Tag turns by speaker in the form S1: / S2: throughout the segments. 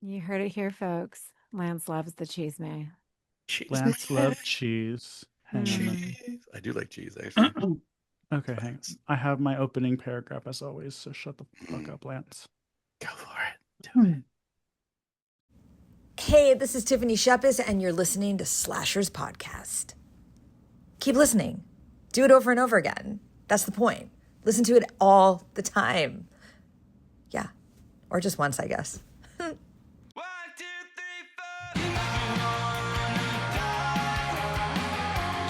S1: You heard it here, folks. Lance loves the cheese may.
S2: Cheese,
S3: Lance
S2: man.
S3: love cheese. Hang on.
S1: Mm.
S2: Cheese. I do like cheese, actually.
S3: Okay, hang on. I have my opening paragraph as always, so shut the fuck
S2: Mm,
S3: up, Lance.
S2: Go for it. Do it.
S4: Hey, this is Tiffany Shepis, and you're listening to Slasher's Podcast. Keep listening. Do it over and over again. That's the point. Listen to it all the time. Yeah. Or just once, I guess.
S5: 1, 2, 3, 4.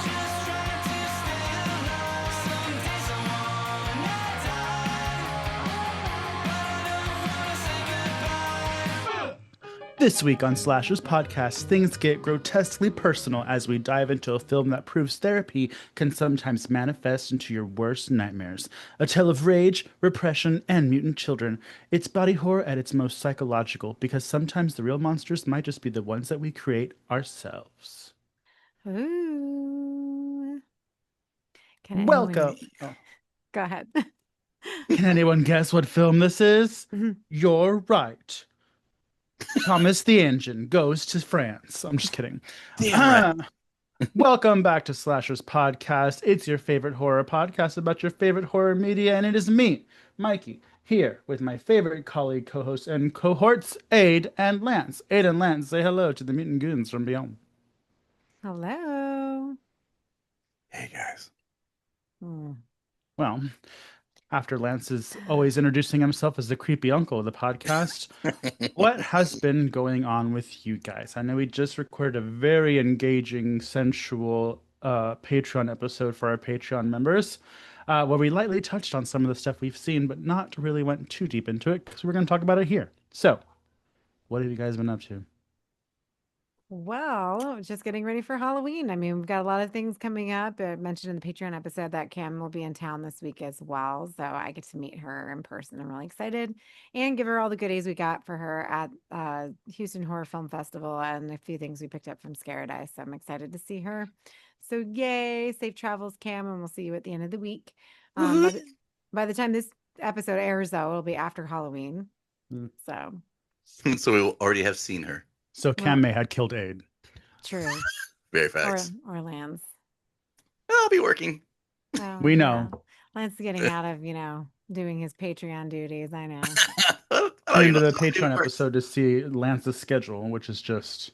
S5: Just trying to stay alive. Some days I wanna die, but I don't wanna say goodbye.
S3: This week on Slashers Podcast, things get grotesquely personal as we dive into a film that proves therapy can sometimes manifest into your worst nightmares. A tale of rage, repression, and mutant children. It's body horror at its most psychological, because sometimes the real monsters might just be the ones that we create ourselves.
S1: Ooh. Can anyone
S3: Welcome.
S1: Go ahead.
S3: Can anyone guess what film this is?
S1: Mhm.
S3: You're right. Thomas the Engine goes to France. I'm just kidding.
S2: Damn right.
S3: Welcome back to Slashers Podcast. It's your favorite horror podcast about your favorite horror media, and it is me, Mikey, here with my favorite colleague, co-host, and cohorts, Aid and Lance. Aid and Lance, say hello to the mutant goons from beyond.
S1: Hello.
S2: Hey, guys.
S1: Mm.
S3: Well, after Lance is always introducing himself as the creepy uncle of the podcast, what has been going on with you guys? I know we just recorded a very engaging, sensual Patreon episode for our Patreon members, where we lightly touched on some of the stuff we've seen, but not really went too deep into it because we're going to talk about it here. So, what have you guys been up to?
S1: Well, just getting ready for Halloween. I mean, we've got a lot of things coming up. I mentioned in the Patreon episode that Cam will be in town this week as well. So I get to meet her in person. I'm really excited and give her all the goodies we got for her at Houston Horror Film Festival and a few things we picked up from Scaradise. So I'm excited to see her. So yay, safe travels, Cam, and we'll see you at the end of the week. By the time this episode airs, though, it'll be after Halloween.
S3: Mm.
S1: So
S2: So we will already have seen her.
S3: So, Cam May had killed Aid.
S1: true.
S2: Very facts.
S1: Or Lance.
S2: I'll be working.
S1: Oh,
S3: We know.
S1: yeah. Lance is getting out of, doing his Patreon duties. I know.
S3: Tune into the Patreon episode to see Lance's schedule, which is just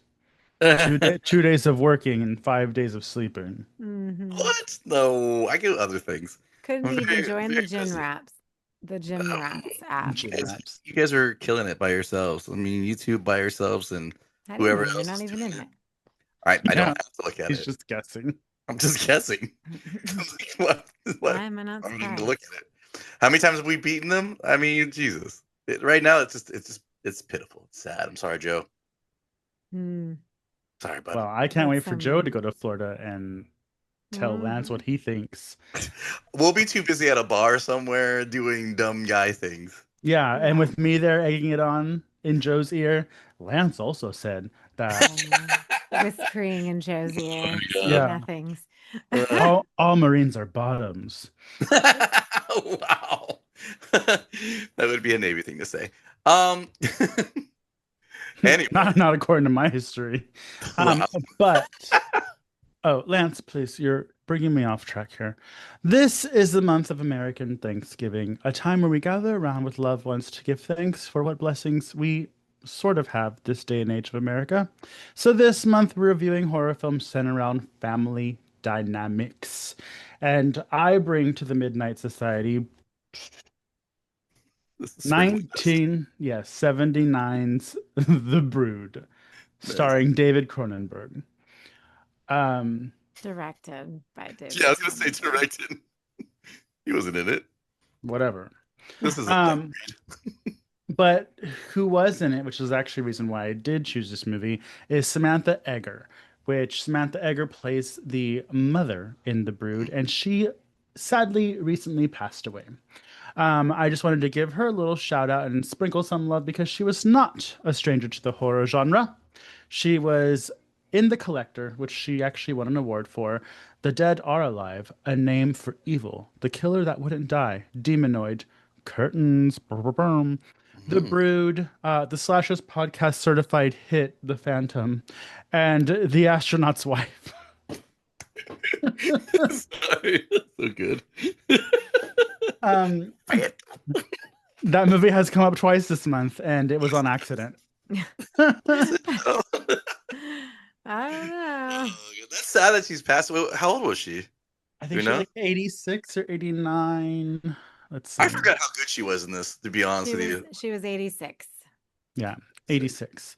S3: 2 days of working and 5 days of sleeping.
S1: Mhm.
S2: What? No, I do other things.
S1: Couldn't
S2: I'm
S1: even
S2: very-
S1: join the
S2: very
S1: gym
S2: busy.
S1: raps. The gym rats app.
S3: Gym
S2: Guys,
S3: raps.
S2: you guys are killing it by yourselves. I mean, YouTube by yourselves and
S1: I didn't
S2: whoever
S1: know, you're
S2: else
S1: not
S2: is
S1: even
S2: doing
S1: in
S2: it.
S1: it.
S2: I
S3: Yeah.
S2: don't have to look at
S3: He's
S2: it.
S3: just guessing.
S2: I'm just guessing. I'm like, what?
S1: Why am I not
S2: I don't need to
S1: surprised?
S2: look at it. How many times have we beaten them? I mean, Jesus. Right now, it's pitiful. It's sad. I'm sorry, Joe.
S1: Hmm.
S2: Sorry, bud.
S3: Well, I can't wait
S1: That's
S3: for Joe to go to Florida and tell Lance
S1: Mhm.
S3: what he thinks.
S2: We'll be too busy at a bar somewhere doing dumb guy things.
S3: Yeah, and
S1: Yeah.
S3: with me there egging it on in Joe's ear, Lance also said that
S1: Whispering in Joe's ear. Sweet
S3: Yeah.
S1: nothings.
S3: all Marines are bottoms.
S2: Wow. That would be a Navy thing to say. Anyway.
S3: Not according to my history.
S2: Wow.
S3: But Lance, please, you're bringing me off track here. This is the month of American Thanksgiving, a time where we gather around with loved ones to give thanks for what blessings we sort of have this day and age of America. So this month we're reviewing horror films centered around family dynamics. And I bring to the Midnight Society
S2: This is for the
S3: 79's The Brood, starring David Cronenberg.
S1: Directed by David.
S2: Yeah, I was gonna say
S1: Cronenberg.
S2: directed. He wasn't in it.
S3: Whatever.
S2: This is a
S3: But who was in it, which is actually the reason why I did choose this movie, is Samantha Eggar, which Samantha Eggar plays the mother in The Brood, and she sadly recently passed away. I just wanted to give her a little shout out and sprinkle some love because she was not a stranger to the horror genre. She was in The Collector, which she actually won an award for. The Dead Are Alive, A Name for Evil, The Killer That Wouldn't Die, Demonoid, Curtains, brr, brr, brr. The Brood, the Slashers podcast certified hit, The Phantom, and The Astronaut's Wife.
S2: Sorry, so good.
S3: Um, that movie has come up twice this month, and it was on accident.
S2: Oh,
S1: I don't know.
S2: that's sad that she's passed away. How old was she?
S3: I
S2: Do
S3: think
S2: you
S3: she was
S2: know?
S3: like 86 or 89. Let's see.
S2: I forgot how good she was in this. To be honest with you,
S1: She was 86.
S3: Yeah, 86.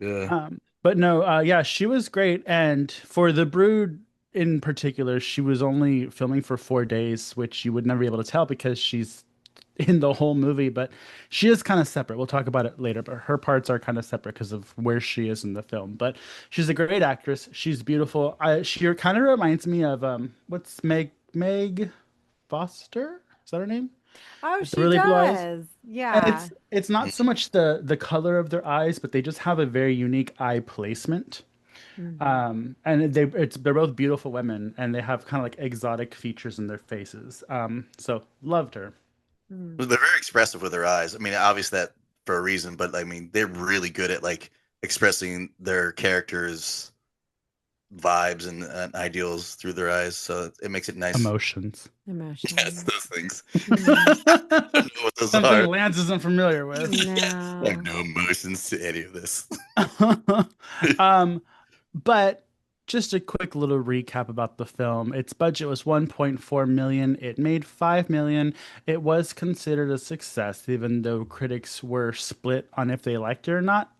S2: yeah.
S3: But no, yeah, she was great. And for The Brood in particular, she was only filming for 4 days, which you would never be able to tell because she's in the whole movie, but she is kind of separate. We'll talk about it later, but her parts are kind of separate because of where she is in the film. But she's a great actress. She's beautiful. She kind of reminds me of what's Meg Foster? Is that her name?
S1: Oh,
S3: With the
S1: she
S3: really blue eyes.
S1: does.
S3: And
S1: Yeah.
S3: it's not so much the color of their eyes, but they just have a very unique eye placement. And they're both beautiful women, and they have kind of like exotic features in their faces. So loved her.
S2: They're very expressive with their eyes. I mean, obviously that for a reason, but I mean, they're really good at like expressing their characters' vibes and ideals through their eyes. So it makes it nice.
S3: Emotions.
S1: Emotions.
S2: Yes, those things.
S1: Mm.
S2: I don't know what those
S3: Something
S2: are.
S3: Lance isn't familiar with.
S2: I
S1: No.
S2: have no emotions to any of this.
S3: But just a quick little recap about the film. Its budget was 1.4 million. It made 5 million. It was considered a success, even though critics were split on if they liked it or not.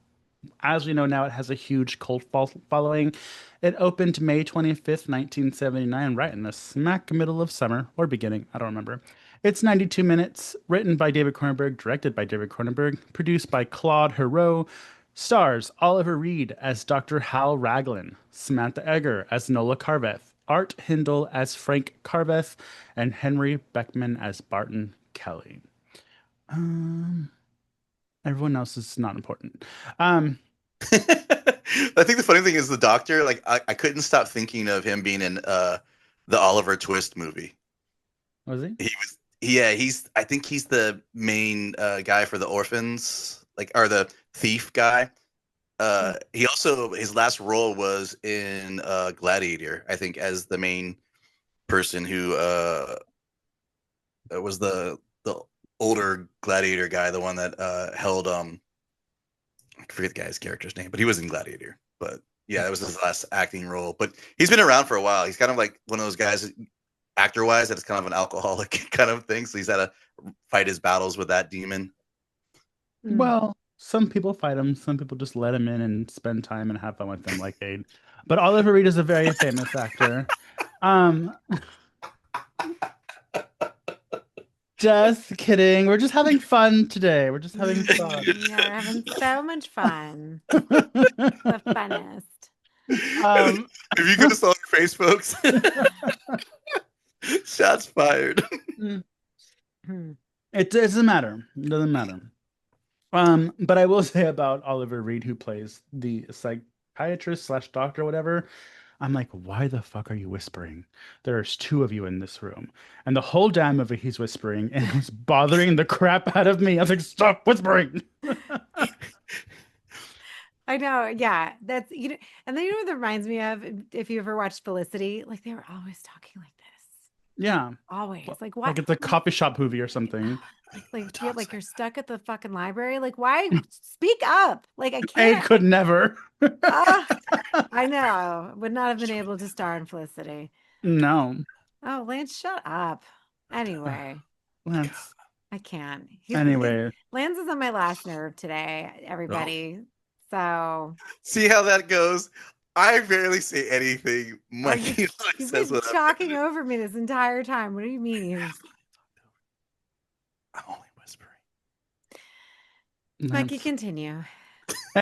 S3: As we know now, it has a huge cult following. It opened May 25th, 1979, right in the smack middle of summer or beginning. I don't remember. It's 92 minutes, written by David Cronenberg, directed by David Cronenberg, produced by Claude Hero, stars Oliver Reed as Dr. Hal Raglan, Samantha Eggar as Nola Carveth, Art Hindle as Frank Carveth, and Henry Beckman as Barton Kelly. Everyone else is not important.
S2: I think the funny thing is the doctor, like I couldn't stop thinking of him being in the Oliver Twist movie.
S3: Was he?
S2: I think he's the main guy for the orphans, like, or the thief guy. He also, his last role was in Gladiator, I think, as the main person who was the older Gladiator guy, the one that held I forget the guy's character's name, but he was in Gladiator. But yeah, that was his last acting role. But he's been around for a while. He's kind of like one of those guys, actor wise, that is kind of an alcoholic kind of thing. So he's had to fight his battles with that demon.
S1: Mm.
S3: Well, some people fight him. Some people just let him in and spend time and have fun with him, like Aid. But Oliver Reed is a very famous actor. Just kidding. We're just having fun today. We're just having fun.
S1: Yeah, we're having so much fun. The funnest.
S2: If you could have saw your face, folks. Shots fired.
S1: Hmm.
S3: It doesn't matter. It doesn't matter. But I will say about Oliver Reed, who plays the psychiatrist slash doctor, whatever. I'm like, why the fuck are you whispering? There's two of you in this room. And the whole damn movie he's whispering, and it was bothering the crap out of me. I was like, stop whispering.
S1: I know. Yeah. That's, and then what that reminds me of, if you ever watched Felicity, like they were always talking like this.
S3: Yeah.
S1: Always. Like, why?
S3: Like it's a coffee shop movie or something.
S1: Like, feel like you're stuck at the fucking library. Like, why speak up? Like, I
S3: I
S1: can't.
S3: could never.
S1: I know. Would not have been able to star in Felicity.
S3: No.
S1: Oh, Lance, shut up. Anyway,
S3: Lance.
S1: I can't.
S3: Anyway.
S1: Lance is on my last nerve today, everybody. So
S2: See how that goes? I rarely say anything. Mikey
S1: you've
S2: says
S1: been
S2: what I'm
S1: talking over me this entire time. What do you mean?
S2: I'm only whispering.
S1: Mikey,
S3: Lance.
S1: continue.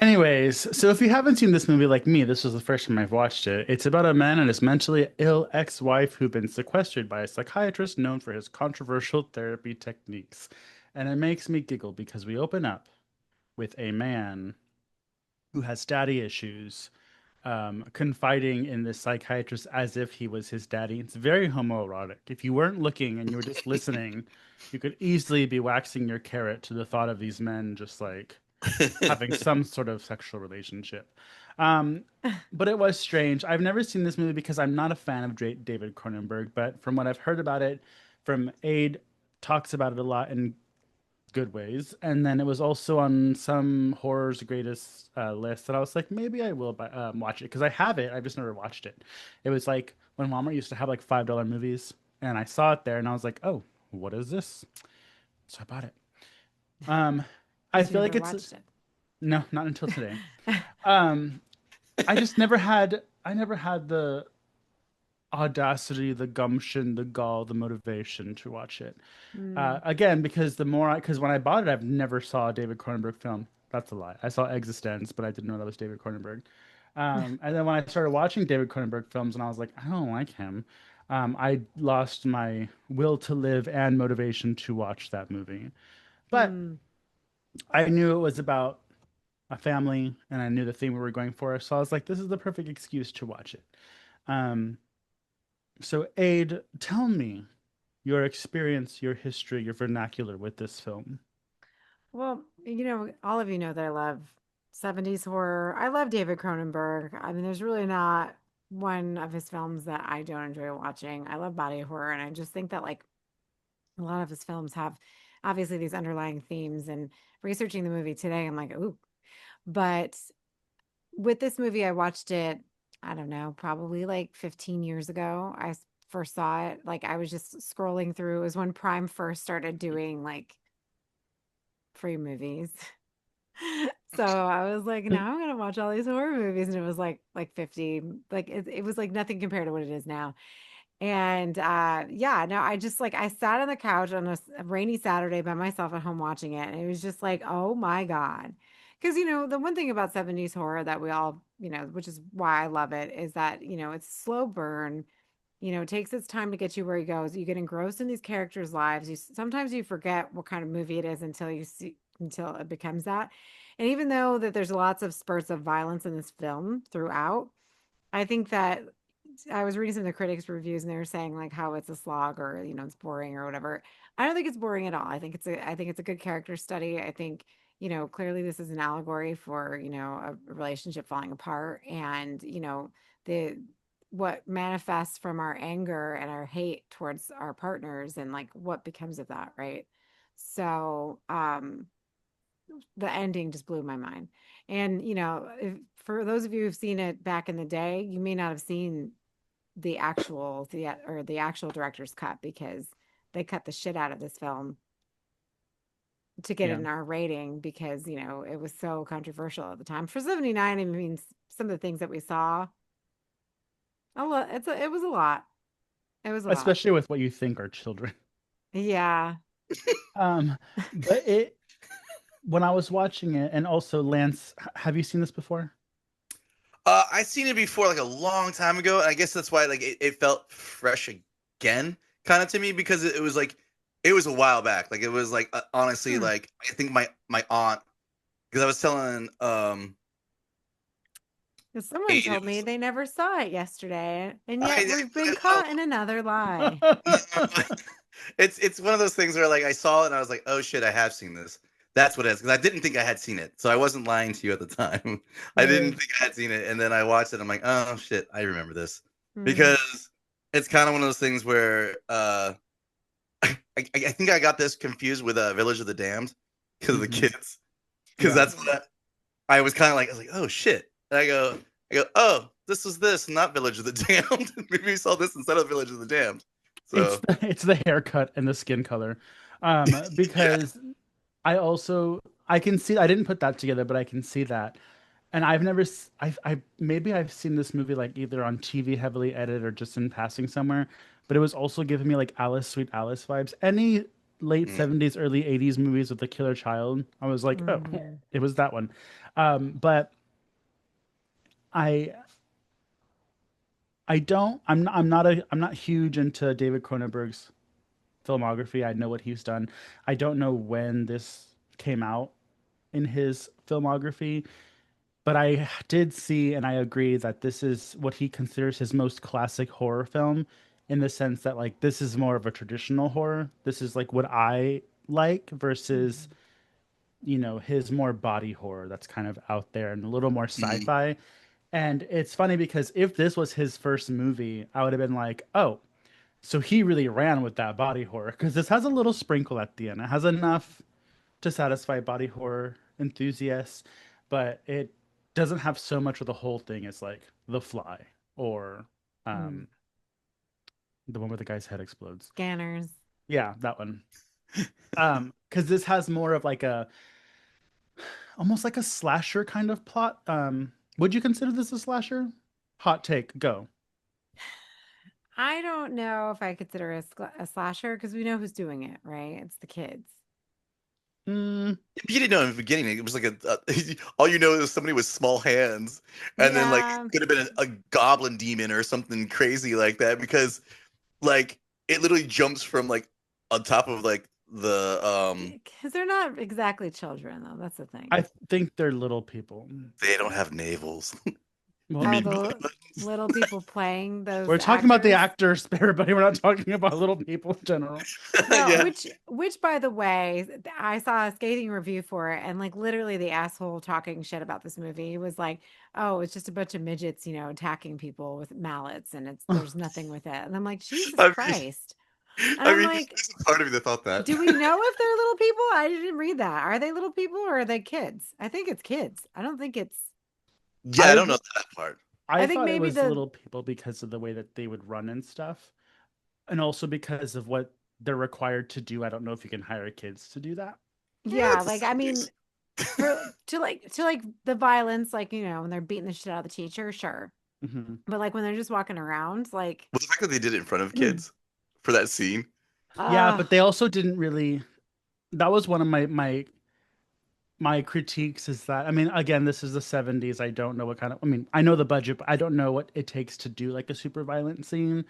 S3: Anyways, so if you haven't seen this movie like me, this was the first time I've watched it. It's about a man and his mentally ill ex-wife who've been sequestered by a psychiatrist known for his controversial therapy techniques. And it makes me giggle because we open up with a man who has daddy issues confiding in this psychiatrist as if he was his daddy. It's very homoerotic. If you weren't looking and you were just listening, you could easily be waxing your carrot to the thought of these men just like having some sort of sexual relationship. Um, but it was strange. I've never seen this movie because I'm not a fan of David Cronenberg, but from what I've heard about it, from Aid talks about it a lot in good ways. And then it was also on some horror's greatest list that I was like, maybe I will watch it because I have it. I've just never watched it. It was like when Walmart used to have like $5 movies, and I saw it there, and I was like, oh, what is this? So I bought it. Um, I
S1: But you
S3: feel like
S1: never
S3: it's
S1: watched it.
S3: no, not until today. Um, I just never had. I never had the audacity, the gumption, the gall, the motivation to watch it.
S1: Mm.
S3: Again, because because when I bought it, I've never saw a David Cronenberg film. That's a lie. I saw Existence, but I didn't know that was David Cronenberg. And then when I started watching David Cronenberg films, and I was like, I don't like him, I lost my will to live and motivation to watch that movie. But
S1: Mm.
S3: I knew it was about a family, and I knew the theme we were going for, so I was like, this is the perfect excuse to watch it. Um, so, Aid, tell me your experience, your history, your vernacular with this film.
S1: Well, all of you know that I love 70s horror. I love David Cronenberg. I mean, there's really not one of his films that I don't enjoy watching. I love body horror, and I just think that like a lot of his films have obviously these underlying themes. And researching the movie today, I'm like, ooh. But with this movie, I watched it, I don't know, probably like 15 years ago. First saw it. Like I was just scrolling through. It was when Prime first started doing like free movies. So I was like, now I'm gonna watch all these horror movies, and it was like 50, like it was like nothing compared to what it is now. And yeah, no, I just like I sat on the couch on a rainy Saturday by myself at home watching it, and it was just like, oh my God. Because the one thing about 70s horror that we all, which is why I love it, is that, it's slow burn. It takes its time to get you where he goes. You get engrossed in these characters' lives. Sometimes you forget what kind of movie it is until it becomes that. And even though that there's lots of spurts of violence in this film throughout, I think that I was reading some of the critics' reviews, and they were saying like how it's a slog, or it's boring or whatever. I don't think it's boring at all. I think it's a good character study. I think clearly this is an allegory for a relationship falling apart, and the what manifests from our anger and our hate towards our partners, and like what becomes of that, right? So the ending just blew my mind. And for those of you who've seen it back in the day, you may not have seen the actual director's cut, because they cut the shit out of this film to get
S3: Yeah.
S1: an R rating, because it was so controversial at the time. For 79, I mean, some of the things that we saw, a lot, it was a lot. It was a lot.
S3: Especially with what you think are children.
S1: Yeah.
S3: Um, but when I was watching it, and also Lance, have you seen this before?
S2: I seen it before, like a long time ago, and I guess that's why like it felt fresh again, kind of to me, because it was like it was a while back. Like it was like honestly,
S1: Hmm.
S2: like I think my aunt, because I was telling
S1: 'Cause someone
S2: Aid, it
S1: told me
S2: was
S1: they never saw it yesterday, and yet
S2: I
S1: we've been
S2: well,
S1: caught in another lie.
S2: it's one of those things where like I saw it and I was like, oh shit, I have seen this. That's what it is, because I didn't think I had seen it, so I wasn't lying to you at the time. I didn't
S1: Weird.
S2: think I had seen it, and then I watched it. I'm like, oh shit, I remember this,
S1: Hmm.
S2: because it's kind of one of those things where I think I got this confused with Village of the Damned because of the
S3: Hmm.
S2: kids, because
S3: Yeah.
S2: that's what I was kind of like. I was like, oh shit, and I go, oh, this was this, not Village of the Damned. Maybe we saw this instead of Village of the Damned.
S3: It's
S2: So
S3: it's the haircut and the skin color.
S2: yeah.
S3: Because I can see, I didn't put that together, but I can see that. And I've never I maybe I've seen this movie like either on TV heavily edited or just in passing somewhere, but it was also giving me like Alice Sweet Alice vibes. Any late
S2: Mm.
S3: 70s early 80s movies with a killer child, I was like, oh,
S1: Hmm.
S3: it was that one. But I I'm not huge into David Cronenberg's filmography. I know what he's done. I don't know when this came out in his filmography, but I did see and I agree that this is what he considers his most classic horror film in the sense that like this is more of a traditional horror. This is like what I like versus
S1: Mhm.
S3: his more body horror that's kind of out there and a little more
S2: Mhm.
S3: sci-fi. And it's funny because if this was his first movie, I would have been like, oh, so he really ran with that body horror because this has a little sprinkle at the end. It has enough to satisfy body horror enthusiasts, but it doesn't have so much of the whole thing as like The Fly or
S1: Mm.
S3: um, the one where the guy's head explodes.
S1: Scanners.
S3: Yeah, that one. Because this has more of like a almost like a slasher kind of plot. Would you consider this a slasher? Hot take, go.
S1: I don't know if I consider a slasher because we know who's doing it, right? It's the kids.
S3: Mm,
S2: You didn't know in the beginning. It was like all you know is somebody with small hands, and then like
S1: Yeah.
S2: it could have been a goblin demon or something crazy like that because like it literally jumps from like on top of like the
S1: Because they're not exactly children, though. That's the
S3: I
S1: thing.
S3: think they're little people.
S2: they don't have navels. You
S3: Well,
S1: Oh,
S2: mean
S1: the
S2: belly buttons?
S1: little people playing those
S3: we're talking about the
S1: actors.
S3: actors, everybody. We're not talking about little people in general.
S1: No,
S2: Yeah.
S1: which by the way, I saw a scathing review for it, and like literally the asshole talking shit about this movie was like, "Oh, it's just a bunch of midgets, attacking people with mallets, and there's nothing with it." And I'm like, Jesus
S2: I mean,
S1: Christ! And
S2: I
S1: I'm
S2: mean,
S1: like,
S2: there's a part of me that thought that.
S1: do we know if they're little people? I didn't read that. Are they little people or are they kids? I think it's kids. I don't think it's.
S2: Yeah, I
S3: I
S2: don't know that part.
S1: I
S3: I
S1: think
S3: thought it
S1: maybe
S3: was
S1: the
S3: little people because of the way that they would run and stuff, and also because of what they're required to do. I don't know if you can hire kids to do that.
S2: Yeah,
S1: yeah,
S2: it's the
S1: like I mean,
S2: 70s.
S1: for to like the violence, like when they're beating the shit out of the teacher, sure.
S3: Hmm.
S1: But like when they're just walking around, like,
S2: Well, the fact that they did it in front of kids for that scene.
S3: Yeah,
S1: uh
S3: but they also didn't really. That was one of my critiques is that I mean again this is the 70s. I don't know what kind of I mean I know the budget but I don't know what it takes to do like a super violent scene.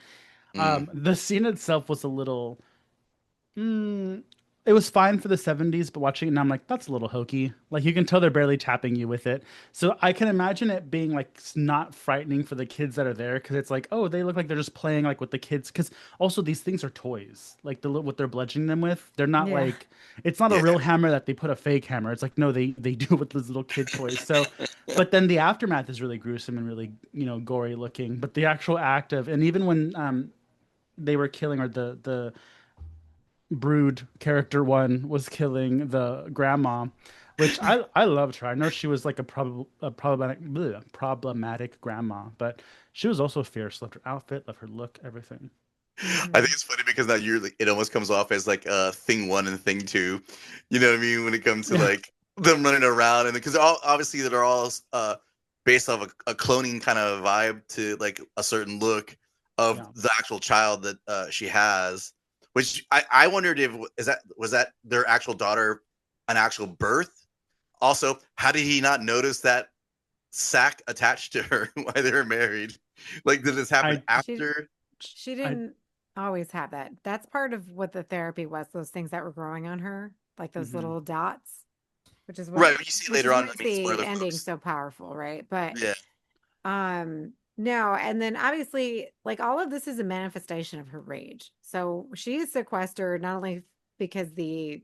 S2: Mm.
S3: The scene itself was a little Mm, it was fine for the 70s, but watching it now, I'm like, that's a little hokey. Like you can tell they're barely tapping you with it. So I can imagine it being like not frightening for the kids that are there because it's like, oh, they look like they're just playing like with the kids. Because also these things are toys, like what they're bludgeoning them with. They're not
S1: yeah.
S3: like it's not a
S2: Yeah.
S3: real hammer that they put a fake hammer. It's like no, they do it with those little kid toys. So, but then the aftermath is really gruesome and really gory looking. But the actual act of and even when they were killing or the Brood character one was killing the grandma, which I loved her. I know she was like a problematic grandma, but she was also fierce. Loved her outfit, loved her look, everything.
S2: I
S1: Hmm.
S2: think it's funny because now you're like it almost comes off as like thing one and thing two. You know what I mean? When it comes to
S3: Yeah,
S2: like them running around and because all obviously they're all based off a cloning kind of vibe to like a certain look of
S3: yeah.
S2: the actual child that she has. Which I wondered if was that their actual daughter an actual birth? Also, how did he not notice that sack attached to her while they were married? Like, did this happen
S3: I
S1: She
S2: after?
S1: she
S3: I
S1: didn't always have that. That's part of what the therapy was, those things that were growing on her, like those
S3: mhm.
S1: little dots, which is what
S2: Right, you see
S1: which
S2: later
S1: is what
S2: on. I
S1: makes
S2: mean,
S1: the
S2: spoiler,
S1: ending
S2: folks.
S1: so powerful, right? But
S2: Yeah.
S1: no, and then obviously, like all of this is a manifestation of her rage. So she is sequestered not only because the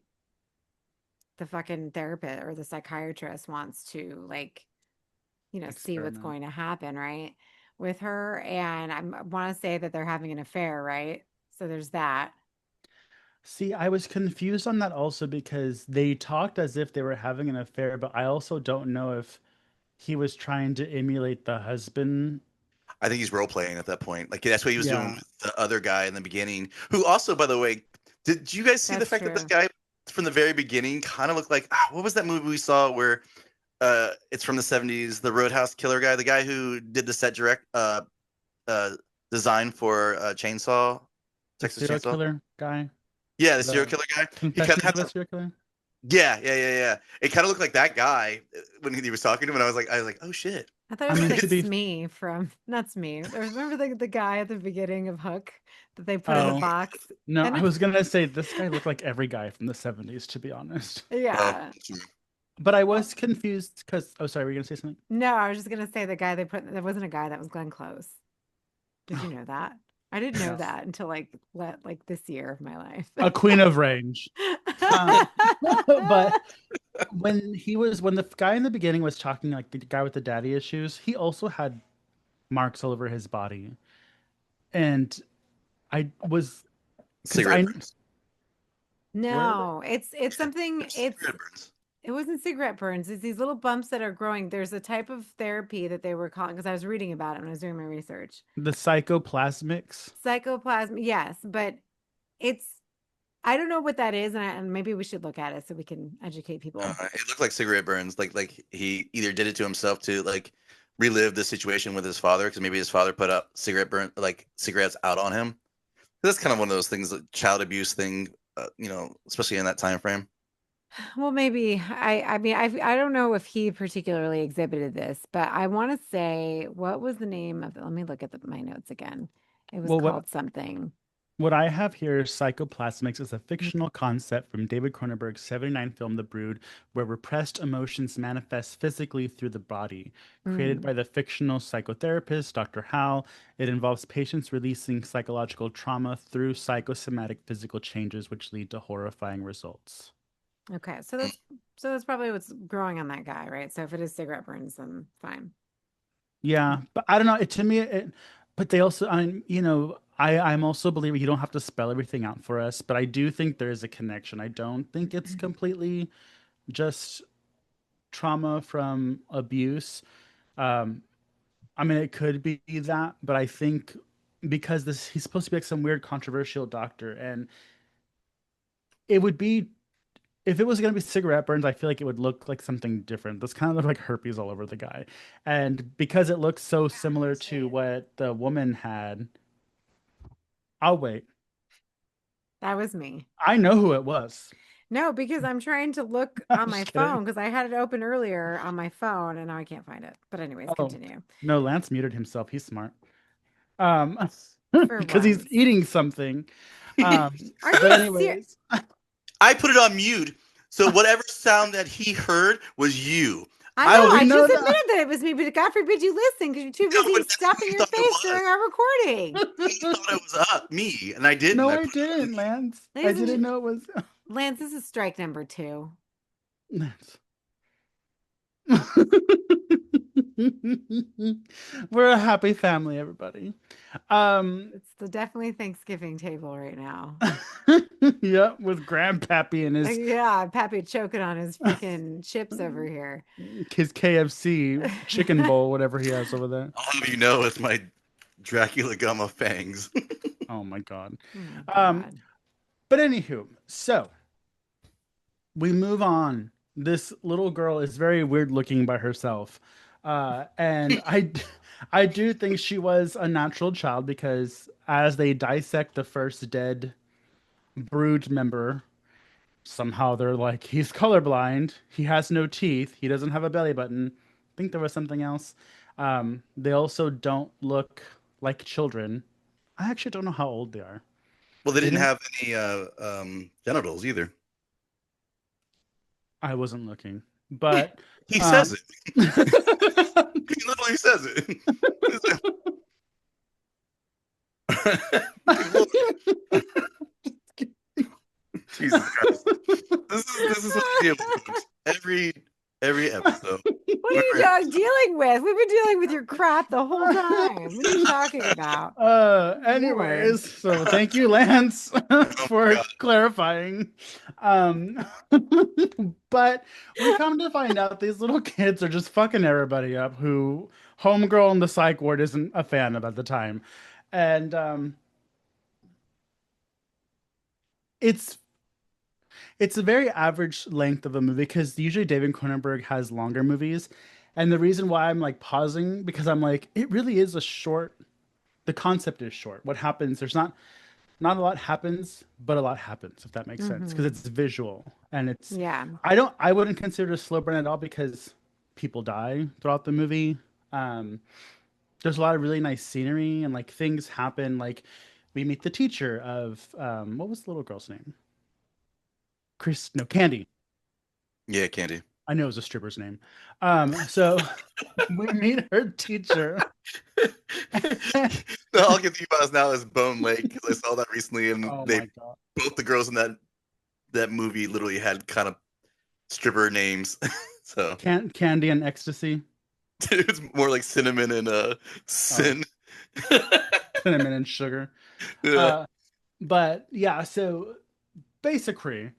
S1: fucking therapist or the psychiatrist wants to like, see what's
S3: Experiment.
S1: going to happen, right? With her. And I want to say that they're having an affair, right? So there's that.
S3: See, I was confused on that also because they talked as if they were having an affair, but I also don't know if he was trying to emulate the husband.
S2: I think he's role playing at that point. Like that's what he was doing
S3: Yeah.
S2: with the other guy in the beginning. Who also, by the way, did you guys see the
S1: That's
S2: fact that this
S1: true.
S2: guy from the very beginning kind of looked like what was that movie we saw where it's from the 70s, the Roadhouse Killer guy, the guy who did the set direct uh design for Chainsaw,
S3: The
S2: Texas
S3: serial
S2: Chainsaw.
S3: killer guy.
S2: Yeah, the serial
S3: The
S2: killer guy. He kind of
S3: Confessions
S2: had
S3: of a
S2: the
S3: Serial Killer.
S2: yeah. It kind of looked like that guy when he was talking to him, and I was like, oh shit.
S1: I thought
S3: I
S1: it was
S3: mean,
S1: like
S3: to be
S1: Smee from not Smee. Remember the guy at the beginning of Hook that they put in the
S3: oh
S1: box?
S3: no,
S1: And
S3: I was gonna say this guy looked like every guy from the 70s, to be honest.
S2: Well,
S1: yeah.
S3: But I was confused because, oh, sorry, were you gonna say something?
S1: No, I was just gonna say the guy they put there wasn't a guy, that was Glenn Close. Did you know that? I didn't know
S3: No.
S1: that until like this year of my life.
S3: A queen of range. But when the guy in the beginning was talking, like the guy with the daddy issues, he also had marks all over his body. And I was because
S2: Cigarette
S3: I
S2: burns.
S3: where are they?
S1: No, it's something
S2: Cigarette burns.
S1: it wasn't cigarette burns. It's these little bumps that are growing. There's a type of therapy that they were calling because I was reading about it when I was doing my research.
S3: The psychoplasmics.
S1: Psychoplasm, yes, but it's I don't know what that is, and maybe we should look at it so we can educate people.
S2: It looked like cigarette burns. Like he either did it to himself to like relive the situation with his father, because maybe his father put up cigarettes out on him. That's kind of one of those things, like child abuse thing, especially in that time frame.
S1: Well, maybe I mean I don't know if he particularly exhibited this, but I want to say what was the name of Let me look at my notes again. It was
S3: Well,
S1: called something.
S3: what I have here is psychoplasmics is a fictional concept from David Cronenberg's 79 film The Brood, where repressed emotions manifest physically through the body. Created
S1: Mm,
S3: by the fictional psychotherapist Dr. Hal, it involves patients releasing psychological trauma through psychosomatic physical changes, which lead to horrifying results.
S1: okay, so that's probably what's growing on that guy, right? So if it is cigarette burns, then fine.
S3: Yeah, but I don't know. To me, but they also, I'm also a believer you don't have to spell everything out for us, but I do think there is a connection. I don't think it's completely just trauma from abuse. Um, I mean, it could be that, but I think because he's supposed to be like some weird controversial doctor, and it would be if it was going to be cigarette burns, I feel like it would look like something different. This kind of look like herpes all over the guy. And because it looks so similar to what the woman had, I'll wait.
S1: That was me.
S3: I know who it was.
S1: No, because I'm trying to look
S3: I'm
S1: on my
S3: just kidding.
S1: phone because I had it open earlier on my phone and now I can't find it. But anyways,
S3: Oh,
S1: continue.
S3: no, Lance muted himself. He's smart. Um,
S1: For
S3: because he's
S1: once.
S3: eating something.
S1: Are
S3: But
S1: you serious?
S3: anyways,
S2: I put it on mute, so whatever sound that he heard was you.
S1: I know,
S3: oh, we
S1: I
S3: know
S1: just
S3: that.
S1: admitted that it was me, but God forbid you listen because you're too
S2: No,
S1: busy
S2: but that's what
S1: stuffing
S2: he
S1: your
S2: thought it
S1: face during
S2: was.
S1: our recording.
S2: He thought it was me, and I didn't.
S3: No,
S2: I
S3: I
S2: put it on
S3: didn't,
S2: mute.
S3: Lance. I
S1: Ladies and
S3: didn't know it was
S1: Lance, this is strike number 2.
S3: Lance. We're a happy family, everybody. Um,
S1: It's the definitely Thanksgiving table right now.
S3: yeah, with Grandpappy and
S1: Yeah, Pappy choking on his freaking chips over here.
S3: his KFC chicken bowl, whatever he has over there.
S2: I'll have you know, it's my Dracula Gumma fangs.
S3: Oh my God.
S1: Oh my
S3: Um,
S1: God.
S3: but anywho, so we move on. This little girl is very weird looking by herself. And I do think she was a natural child because as they dissect the first dead brood member, somehow they're like, he's colorblind, he has no teeth, he doesn't have a belly button. I think there was something else. They also don't look like children. I actually don't know how old they are.
S2: Well, they
S3: They
S2: didn't
S3: didn't.
S2: have any genitals either.
S3: I wasn't looking, but
S2: He
S3: um,
S2: says it. He literally says it. Jesus Christ. This is what I deal with, folks. Every episode.
S1: What are you dealing with? We've been dealing with your crap the whole time. What are you talking about?
S3: anyways, so thank you, Lance, for
S2: God.
S3: clarifying. But we come to find out these little kids are just fucking everybody up who homegirl in the psych ward isn't a fan of at the time. And it's it's a very average length of a movie because usually David Cronenberg has longer movies. And the reason why I'm like pausing because I'm like, it really is a short, the concept is short. What happens, there's not a lot happens, but a lot happens, if that makes sense. Because
S1: Hmm.
S3: it's visual and it's
S1: Yeah.
S3: I wouldn't consider it a slow burn at all because people die throughout the movie. Um, there's a lot of really nice scenery and like things happen. Like we meet the teacher of what was the little girl's name? Chris, no, Candy.
S2: Yeah, Candy.
S3: I know it was a stripper's name. So we meet her teacher.
S2: All I can think about now is Bone Lake because I saw that recently, and
S3: Oh
S2: they
S3: my god.
S2: both the girls in that movie literally had kind of stripper names. So
S3: Candy and Ecstasy.
S2: it's more like cinnamon and
S3: Oh,
S2: sin.
S3: cinnamon and sugar.
S2: Yeah.
S3: Uh, but yeah, so basically,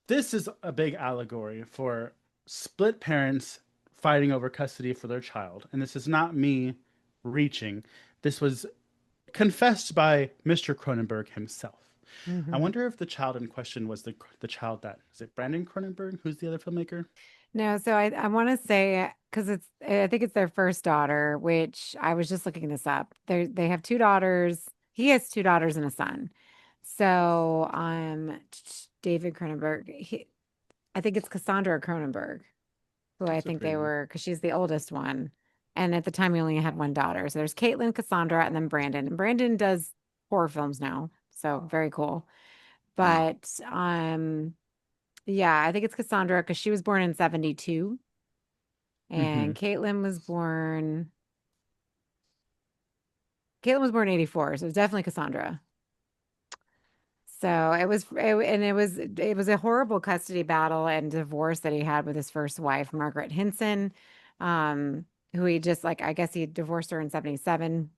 S3: this is a big allegory for split parents fighting over custody for their child. And this is not me reaching. This was confessed by Mr. Cronenberg himself. I
S1: Mhm.
S3: wonder if the child in question was the child that is it Brandon Cronenberg, who's the other filmmaker?
S1: No, so I want to say because I think it's their first daughter, which I was just looking this up. They have two daughters. He has two daughters and a son. So David Cronenberg. I think it's Cassandra Cronenberg, who I
S3: That's a
S1: think
S3: pretty
S1: they
S3: name.
S1: were because she's the oldest one. And at the time, he only had one daughter. So there's Caitlin, Cassandra, and then Brandon. And Brandon does horror films now, so very cool.
S2: Mm.
S1: But yeah, I think it's Cassandra because she was born in 72.
S3: Mm-hmm.
S1: And Caitlin was born in 84, so it was definitely Cassandra. So it was a horrible custody battle and divorce that he had with his first wife, Margaret Hinson, who he just like I guess he divorced her in 77,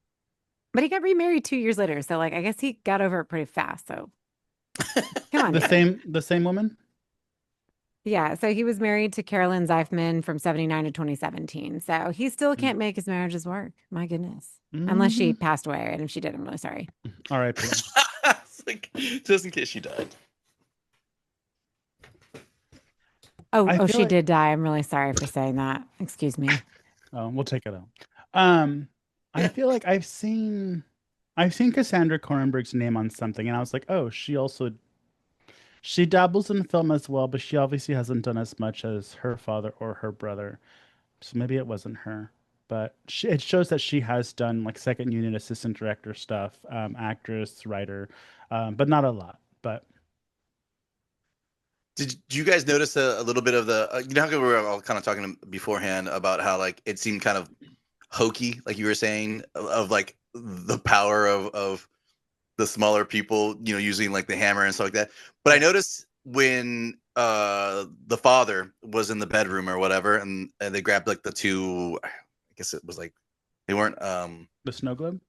S1: but he got remarried 2 years later. So like I guess he got over it pretty fast. So come on,
S3: The
S1: David.
S3: same woman?
S1: Yeah, so he was married to Carolyn Zeifman from 79 to 2017. So he still can't make his marriages work. My goodness. Unless she
S3: Mm-hmm.
S1: passed away. And if she did, I'm really sorry.
S3: R.I.P.
S2: It's like, just in case she died.
S1: Oh,
S3: I
S1: oh,
S3: feel
S1: she
S3: like
S1: did die. I'm really sorry for saying that. Excuse me.
S3: we'll take it out. Um, I feel like I've seen Cassandra Cronenberg's name on something, and I was like, oh, she dabbles in film as well, but she obviously hasn't done as much as her father or her brother. So maybe it wasn't her. But it shows that she has done like second unit assistant director stuff, actress, writer, but not a lot. But
S2: Did you guys notice a little bit of the you know how we were all kind of talking beforehand about how like it seemed kind of hokey, like you were saying, of like the power of the smaller people, you know, using like the hammer and stuff like that. But I noticed when the father was in the bedroom or whatever, and they grabbed like the two, I guess it was like they weren't
S3: the snow globe.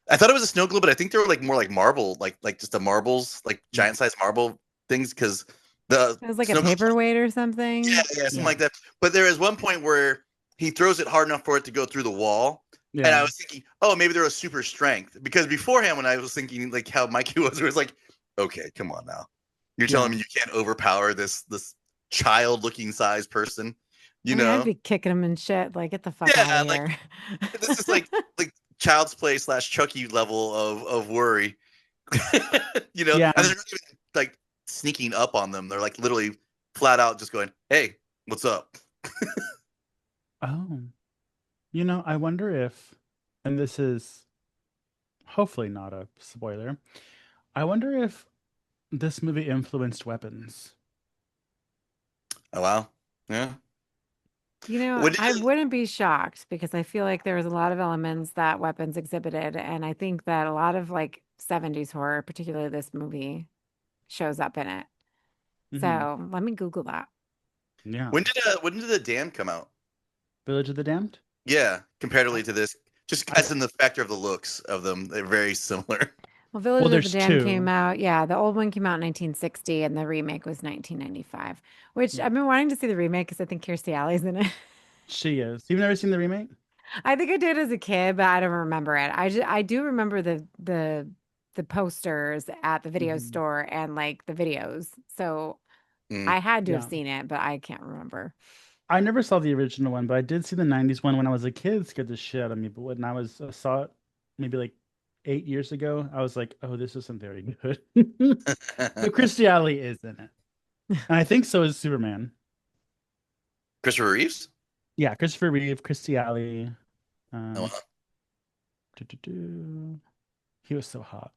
S2: I thought it was a snow globe, but I think they were like more like marble, like just the marbles, like
S3: Mm.
S2: giant size marble things, because the
S1: It was like a
S2: snow globe,
S1: paperweight or
S2: yeah,
S1: something.
S2: yeah, something
S3: Yeah,
S2: like that. But there is one point where he throws it hard enough for it to go through the wall. And I
S3: yeah,
S2: was thinking, oh, maybe they're a super strength. Because beforehand, when I was thinking like how Mikey was, it was like, okay, come on now. You're telling
S3: yeah.
S2: me you can't overpower this child looking size person,
S1: I
S2: you
S1: mean, I'd
S2: know?
S1: be kicking him in shit. Like, get the fuck out of
S2: Yeah, like
S1: here.
S2: this is like child's play slash Chucky level of worry. You know,
S3: Yeah.
S2: and they're not even like sneaking up on them. They're like literally flat out just going, "Hey, what's up?"
S3: Oh, I wonder if, and this is hopefully not a spoiler. I wonder if this movie influenced weapons.
S2: Oh wow, yeah. When did
S1: I
S2: it,
S1: wouldn't be shocked because I feel like there was a lot of elements that weapons exhibited. And I think that a lot of like 70s horror, particularly this movie, shows up in it.
S3: Hmm.
S1: So let me Google that.
S3: Yeah.
S2: when did the dam come out?
S3: Village of the Damned.
S2: Yeah,
S3: I,
S2: comparatively to this, just
S3: I
S2: as in the factor of the looks of them, they're very similar.
S1: Well,
S3: well,
S1: Village of the
S3: there's
S1: Dam came
S3: two.
S1: out. Yeah, the old one came out in 1960 and the remake was 1995, which
S3: Yeah,
S1: I've been wanting to see the remake because I think Kirstie Alley's in it.
S3: she is. You've never seen the remake?
S1: I think I did as a kid, but I don't remember it. I do remember the posters at the video
S3: Hmm.
S1: store and like the videos. So
S2: Mm.
S1: I had to have
S3: Yeah.
S1: seen it, but I can't remember.
S3: I never saw the original one, but I did see the 90s one when I was a kid. It scared the shit out of me. But when I saw it maybe like 8 years ago, I was like, oh, this isn't very good. But Christy Alley is in it. And I think so is Superman.
S2: Christopher Reeves.
S3: Yeah, Christopher Reeve, Christy Alley.
S2: Oh, wow.
S3: Um, doo-doo-doo. He was so hot.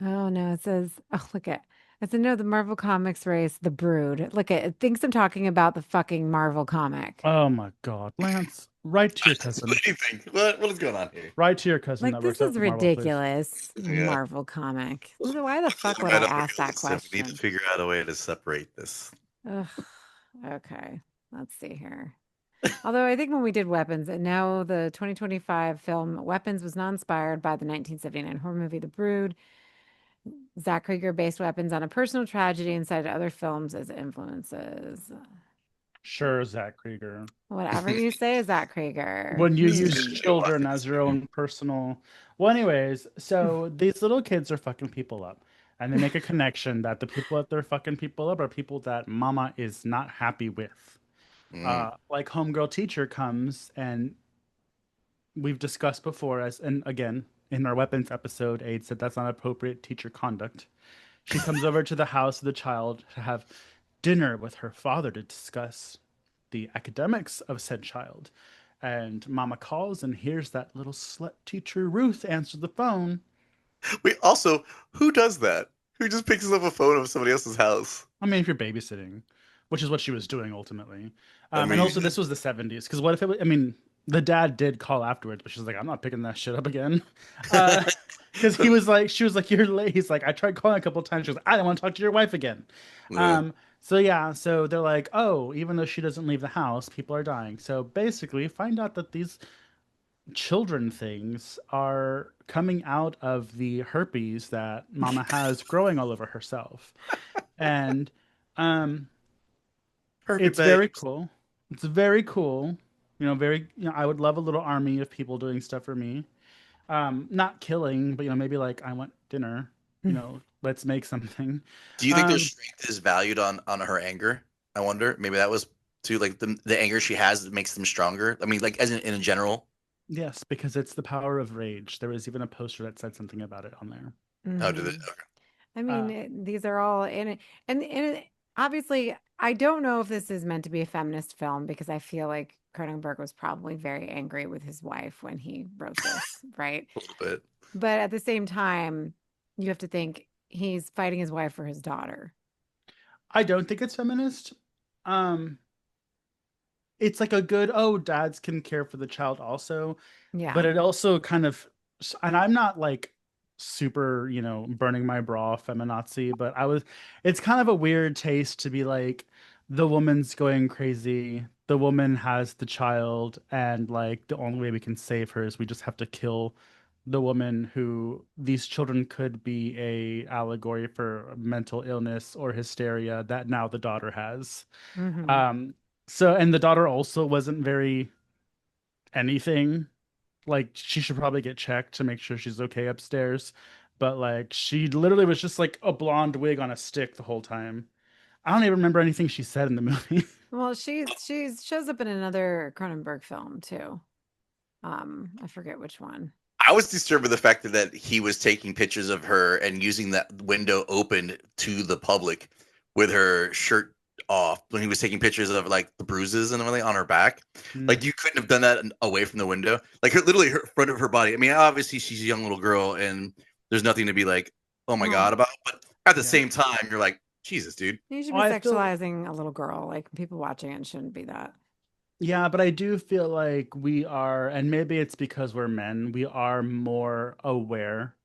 S1: Oh no, it says, oh look at I said, no, the Marvel Comics race, The Brood. Look, it thinks I'm talking about the fucking Marvel comic.
S3: Oh my God, Lance, write to your cousin.
S2: What do you think? What is going on here?
S3: Write to your cousin
S1: Like,
S3: that
S1: this
S3: works at
S1: is
S3: the Marvel place.
S1: ridiculous.
S2: Yeah.
S1: Marvel comic. Why the fuck would
S2: I
S1: I
S2: know,
S1: ask that
S2: listen, we need to
S1: question?
S2: figure out a way to separate this.
S1: Ugh. Okay, let's see here. Although I think when we did Weapons, and now the 2025 film Weapons was not inspired by the 1979 horror movie The Brood. Zach Krieger based Weapons on a personal tragedy and cited other films as influences.
S3: Sure, Zach Krieger.
S1: Whatever you say, Zach Krieger.
S3: When you use
S1: Hmm.
S3: children as your own personal. Well, anyways, so these little kids are fucking people up. And they make a connection that the people that they're fucking people up are people that mama is not happy with.
S2: Mm.
S3: Like homegirl teacher comes and we've discussed before as and again in our weapons episode, Aid said that's not appropriate teacher conduct. She comes over to the house of the child to have dinner with her father to discuss the academics of said child. And mama calls and hears that little slut teacher Ruth answer the phone.
S2: Wait, also, who does that? Who just picks up a phone of somebody else's house?
S3: I mean, if you're babysitting, which is what she was doing ultimately.
S2: I
S3: And
S2: mean,
S3: also, this was the 70s. Because what if it was, I mean, the dad did call afterwards, but she's like, I'm not picking that shit up again. Because he was like, she was like, you're late. He's like, I tried calling a couple of times. She was like, I don't want to talk to your wife again.
S2: yeah.
S3: So yeah, so they're like, oh, even though she doesn't leave the house, people are dying. So basically, find out that these children things are coming out of the herpes that Mama has growing all over herself, and um,
S2: Perfect
S3: it's very
S2: bags.
S3: cool. It's very cool. Very. I would love a little army of people doing stuff for me. Not killing, but maybe like I want dinner. Let's make something.
S2: Do you think their
S3: Um,
S2: strength is valued on her anger? I wonder. Maybe that was too like the anger she has that makes them stronger. I mean, like as in general.
S3: yes, because it's the power of rage. There was even a poster that said something about it on there.
S2: How did it?
S1: Mhm.
S2: Okay.
S1: I mean,
S3: Uh,
S1: these are all in it. Obviously, I don't know if this is meant to be a feminist film because I feel like Cronenberg was probably very angry with his wife when he wrote this, right?
S2: A little bit.
S1: But at the same time, you have to think he's fighting his wife for his daughter.
S3: I don't think it's feminist. Um, it's like a good, oh, dads can care for the child also, but
S1: Yeah.
S3: it also kind of, and I'm not like super, burning my bra feminazi, but it's kind of a weird taste to be like, the woman's going crazy, the woman has the child, and like the only way we can save her is we just have to kill the woman who these children could be a allegory for mental illness or hysteria that now the daughter has.
S1: Hmm.
S3: Um, so, and the daughter also wasn't very anything. Like, she should probably get checked to make sure she's okay upstairs. But, like, she literally was just like a blonde wig on a stick the whole time. I don't even remember anything she said in the movie.
S1: Well, she's shows up in another Cronenberg film too. I forget which one.
S2: I was disturbed with the fact that he was taking pictures of her and using that window open to the public with her shirt off when he was taking pictures of like the bruises and everything on her back.
S3: Mm,
S2: Like you couldn't have done that away from the window. Like her, literally her front of her body. I mean, obviously she's a young little girl and there's nothing to be like, oh my
S1: Well,
S2: God about. But at the
S3: yeah.
S2: same time, you're like, Jesus, dude.
S1: you should
S3: Oh,
S1: be
S3: I feel,
S1: sexualizing a little girl. Like people watching it shouldn't be that.
S3: yeah, but I do feel like we are, and maybe it's because we're men, we are more aware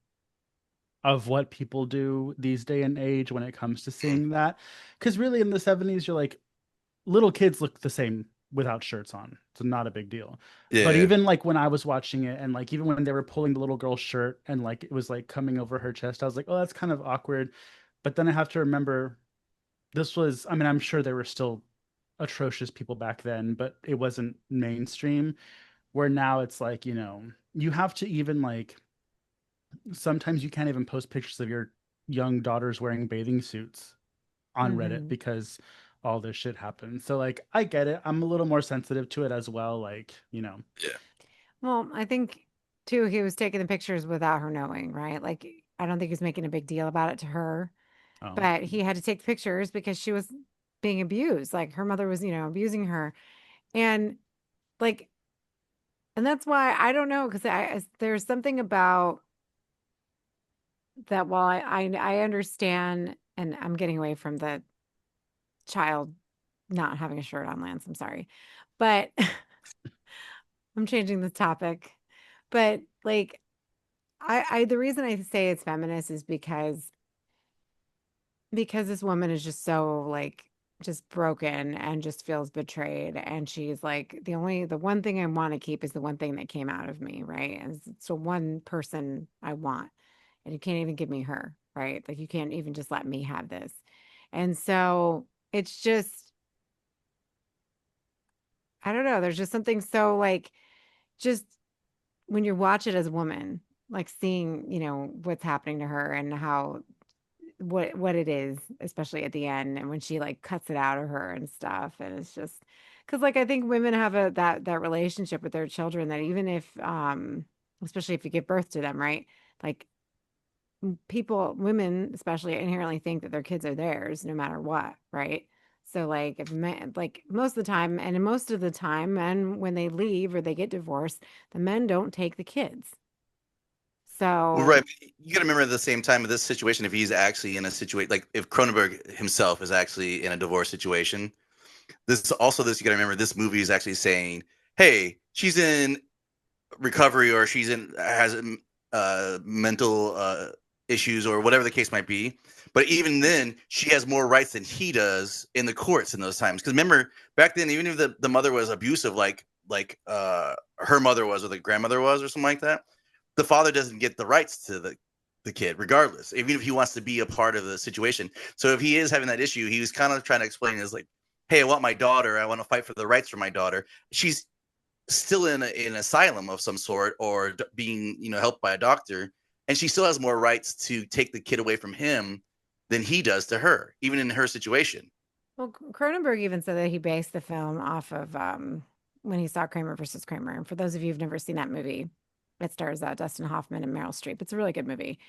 S3: of what people do these day and age when it comes to seeing that. Because really, in the 70s, you're like, little kids look the same without shirts on. It's not a big deal. But
S2: Yeah.
S3: even like when I was watching it and like even when they were pulling the little girl's shirt and like it was like coming over her chest, I was like, oh, that's kind of awkward. But then I have to remember this was, I mean, I'm sure there were still atrocious people back then, but it wasn't mainstream. Where now it's like, you have to even like sometimes you can't even post pictures of your young daughters wearing bathing suits on Reddit
S1: Hmm.
S3: because all this shit happens. So like I get it. I'm a little more sensitive to it as well. Like.
S2: Yeah.
S1: Well, I think too, he was taking the pictures without her knowing, right? Like, I don't think he was making a big deal about it to her,
S3: Oh.
S1: but he had to take the pictures because she was being abused. Like, her mother was, abusing her. And like, and that's why I don't know, because there's something about that while I understand and I'm getting away from the child not having a shirt on, Lance. I'm sorry. But I'm changing the topic. But like I the reason I say it's feminist is because this woman is just so like just broken and just feels betrayed, and she's like the one thing I want to keep is the one thing that came out of me, right? And it's the one person I want, and you can't even give me her, right? Like you can't even just let me have this. And so it's just I don't know, there's just something so like just when you watch it as a woman, like seeing, what's happening to her and how what it is, especially at the end and when she like cuts it out of her and stuff. And it's just because like I think women have that relationship with their children that even if especially if you give birth to them, right? Like women especially inherently think that their kids are theirs no matter what, right? So like if men like most of the time and most of the time men when they leave or they get divorced, the men don't take the kids.
S2: Well,
S1: So
S2: right. You got to remember at the same time of this situation, if he's actually in a situation like if Cronenberg himself is actually in a divorce situation, this you got to remember this movie is actually saying, hey, she's in recovery or she's in has mental issues or whatever the case might be. But even then, she has more rights than he does in the courts in those times. Because remember, back then, even if the mother was abusive, like her mother was or the grandmother was or something like that, the father doesn't get the rights to the kid, regardless, even if he wants to be a part of the situation. So if he is having that issue, he was kind of trying to explain is like, hey, I want my daughter. I want to fight for the rights for my daughter. She's still in an asylum of some sort or being helped by a doctor, and she still has more rights to take the kid away from him than he does to her, even in her situation.
S1: well, Cronenberg even said that he based the film off of when he saw Kramer versus Kramer. And for those of you who've never seen that movie, it stars Dustin Hoffman and Meryl Streep. It's a really good movie.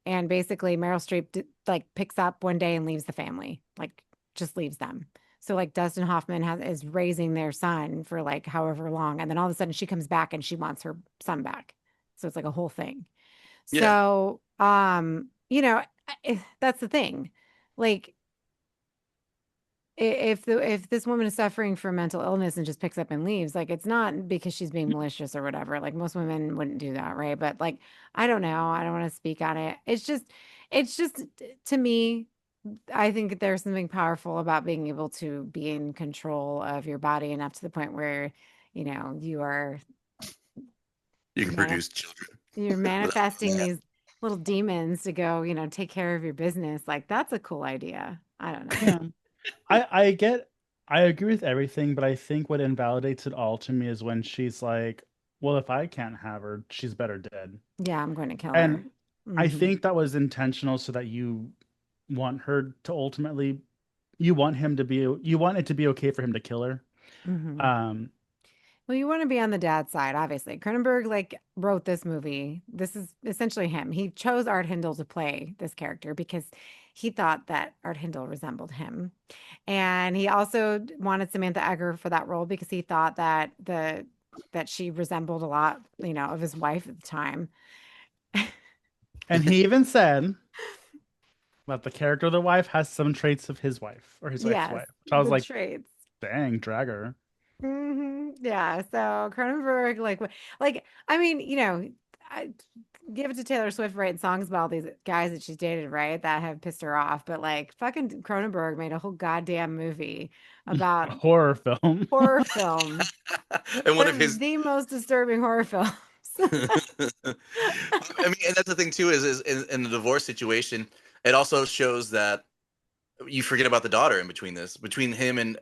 S1: And basically, Meryl Streep like picks up one day and leaves the family, like just leaves them. So like Dustin Hoffman is raising their son for like however long, and then all of a sudden she comes back and she wants her son back. So it's like a whole thing.
S2: Yeah.
S1: So that's the thing. Like if this woman is suffering from mental illness and just picks up and leaves, like it's not because she's being malicious or whatever. Like most women wouldn't do that, right? But like I don't know, I don't want to speak on it. It's just to me, I think there's something powerful about being able to be in control of your body enough to the point where, you are
S2: You can
S1: manif-
S2: produce children
S1: you're
S2: without
S1: manifesting
S2: that.
S1: these little demons to go, take care of your business. Like that's a cool idea. I don't know.
S3: Yeah. I get I agree with everything, but I think what invalidates it all to me is when she's like, well, if I can't have her, she's better dead.
S1: Yeah, I'm going to kill her.
S3: And I
S1: Hmm.
S3: think that was intentional so that you want her to ultimately you want him to be you want it to be okay for him to kill her.
S1: Hmm.
S3: Um
S1: Well, you want to be on the dad's side, obviously. Cronenberg like wrote this movie. This is essentially him. He chose Art Hindle to play this character because he thought that Art Hindle resembled him. And he also wanted Samantha Eggar for that role because he thought that she resembled a lot, of his wife at the time.
S3: and he even said that the character of the wife has some traits of his wife or his
S1: Yes,
S3: ex-wife. Which I was
S1: the
S3: like,
S1: traits.
S3: dang, drag her.
S1: Yeah. So Cronenberg, like, I mean, I give it to Taylor Swift writing songs about all these guys that she's dated, right? That have pissed her off. But like, fucking Cronenberg made a whole goddamn movie about
S3: A horror film.
S1: horror film,
S2: And one
S1: one
S2: of his
S1: of the most disturbing horror films.
S2: I mean, and that's the thing too is in the divorce situation, it also shows that you forget about the daughter in between this, between him and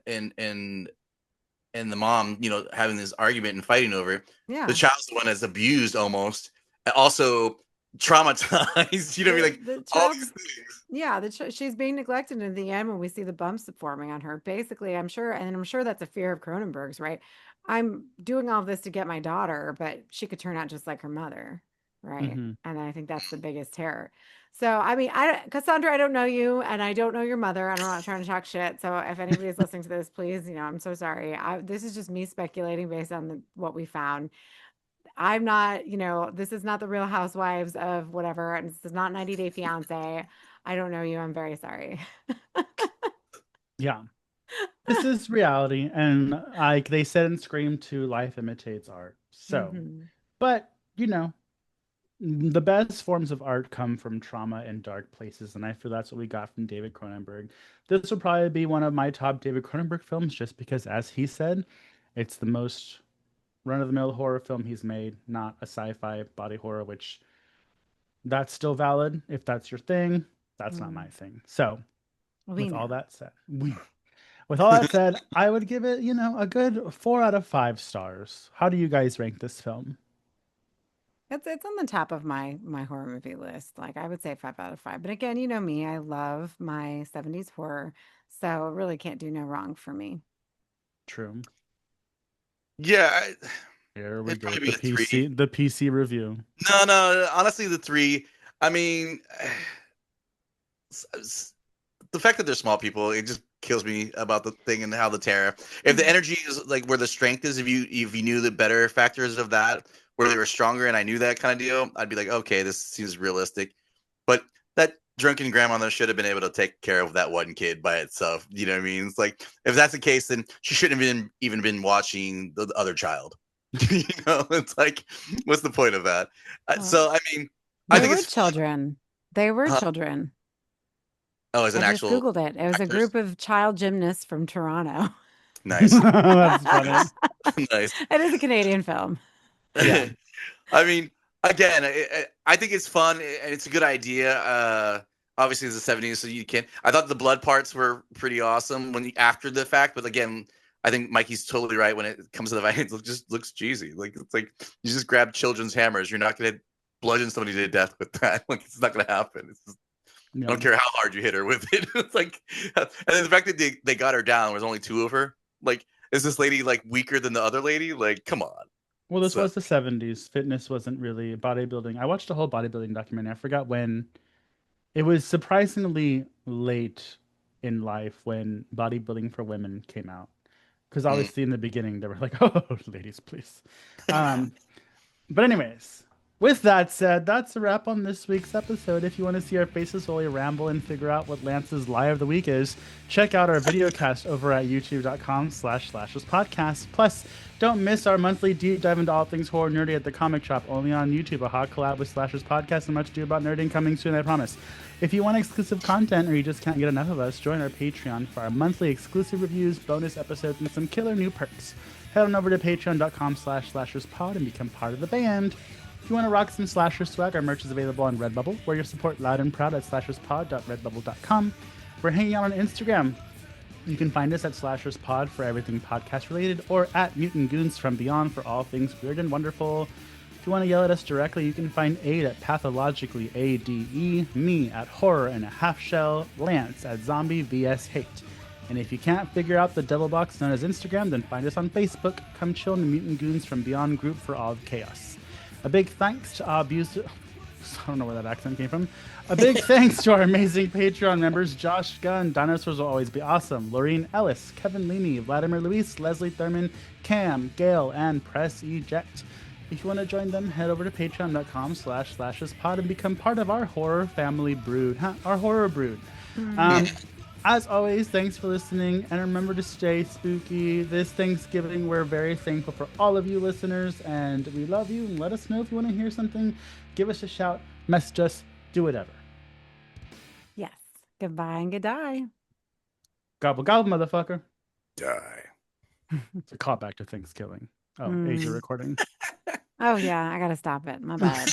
S2: the mom, having this argument and fighting over it. The
S1: Yeah.
S2: child's the one that's abused almost, and also traumatized. I mean,
S1: The
S2: like
S1: the
S2: all
S1: child's
S2: these things.
S1: Yeah, she's being neglected in the end when we see the bumps forming on her. Basically, I'm sure, and I'm sure that's a fear of Cronenberg's, right? I'm doing all this to get my daughter, but she could turn out just like her mother, right?
S3: Hmm.
S1: And I think that's the biggest terror. So, I mean, Cassandra, I don't know you, and I don't know your mother, and I'm not trying to talk shit. So, if anybody's listening to this, please, I'm so sorry. This is just me speculating based on what we found. I'm not, this is not the Real Housewives of whatever, and this is not 90 Day Fiance. I don't know you. I'm very sorry.
S3: Yeah. This is reality, and like they said in Scream 2, life imitates art. So,
S1: Mhm.
S3: but you know, the best forms of art come from trauma and dark places, and I feel that's what we got from David Cronenberg. This will probably be one of my top David Cronenberg films, just because, as he said, it's the most run-of-the-mill horror film he's made, not a sci-fi body horror, which that's still valid if that's your thing. That's not my
S1: Mm.
S3: thing. So,
S1: We
S3: with all
S1: know.
S3: that said, with all that said, I would give it, a good 4 out of 5 stars. How do you guys rank this film?
S1: It's on the top of my horror movie list. Like I would say 5 out of 5. But again, you know me, I love my 70s horror. So it really can't do no wrong for me.
S3: True.
S2: Yeah,
S3: Here we
S2: it'd
S3: go
S2: probably
S3: with
S2: be
S3: the
S2: a three.
S3: PC review.
S2: No, honestly, the three. I mean, the fact that they're small people, it just kills me about the thing and how the terror. If the energy is like where the strength is, if you knew the better factors of that, where they were stronger, and I knew that kind of deal, I'd be like, okay, this seems realistic. But that drunken grandmother should have been able to take care of that one kid by itself. You know what I mean? It's like if that's the case, then she shouldn't have even been watching the other child. It's like, what's the point of that?
S1: Well,
S2: So I mean, I
S1: they
S2: think
S1: were
S2: it's fun.
S1: children. They were children.
S2: Oh, as
S1: I
S2: an
S1: just
S2: actual
S1: Googled it. It was a
S2: actors.
S1: group of child gymnasts from Toronto.
S2: Nice.
S3: That's funny.
S2: Nice.
S1: It is a Canadian film.
S3: Yeah.
S2: I mean, again, I think it's fun and it's a good idea. Obviously, it's the '70s, so you can. I thought the blood parts were pretty awesome after the fact, but again, I think Mikey's totally right when it comes to the violence. It just looks cheesy. Like it's like you just grab children's hammers. You're not going to bludgeon somebody to death with that. Like it's not going to happen. It's just, I
S3: Yeah.
S2: don't care how hard you hit her with it. It's like, and then the fact that they got her down, there was only two of her. Like, is this lady like weaker than the other lady? Like, come on.
S3: Well, this
S2: So.
S3: was the 70s. Fitness wasn't really bodybuilding. I watched a whole bodybuilding documentary. I forgot when. It was surprisingly late in life when bodybuilding for women came out. Because
S2: Mm.
S3: obviously in the beginning they were like, "Oh, ladies, please." Um, But anyways, with that said, that's a wrap on this week's episode. If you want to see our faces while we ramble and figure out what Lance's lie of the week is, check out our video cast over at youtube.com/slasherspodcast. Plus, don't miss our monthly deep dive into all things horror nerdy at the comic shop, only on YouTube, a hot collab with Slashers Podcast and Much Ado About Nerding coming soon, I promise. If you want exclusive content or you just can't get enough of us, join our Patreon for our monthly exclusive reviews, bonus episodes, and some killer new perks. Head on over to patreon.com/slasherspod and become part of the band. If you want to rock some Slasher swag, our merch is available on Redbubble. Wear your support loud and proud at slasherspod.redbubble.com. We're hanging out on Instagram. You can find us at SlashersPod for everything podcast related, or at Mutant Goons from Beyond for all things weird and wonderful. If you want to yell at us directly, you can find Aid at Pathologically ADE, me at Horror and a Half Shell, Lance at Zombie VS Hate. And if you can't figure out the devil box known as Instagram, then find us on Facebook. Come chill in the Mutant Goons from Beyond group for all of chaos. A big thanks to our abuser. I don't know where that accent came from. A big thanks to our amazing Patreon members: Josh Gunn, Dinosaurs Will Always Be Awesome, Laureen Ellis, Kevin Leamy, Vladimir Luis, Leslie Thurman, Cam, Gail, and Press Eject. If you want to join them, head over to patreon.com/slasherspod and become part of our horror family brood. Our horror brood. As always, thanks for listening, and remember to stay spooky. This Thanksgiving, we're very thankful for all of you listeners, and we love you. And let us know if you want to hear something. Give us a shout, message us, do whatever.
S1: Yes. Goodbye and good die.
S3: Gobble gobble, motherfucker.
S2: Die.
S3: It's a callback to Thanksgiving. Oh,
S1: Mm.
S3: Asia recording.
S1: Oh yeah, I gotta stop it. My bad.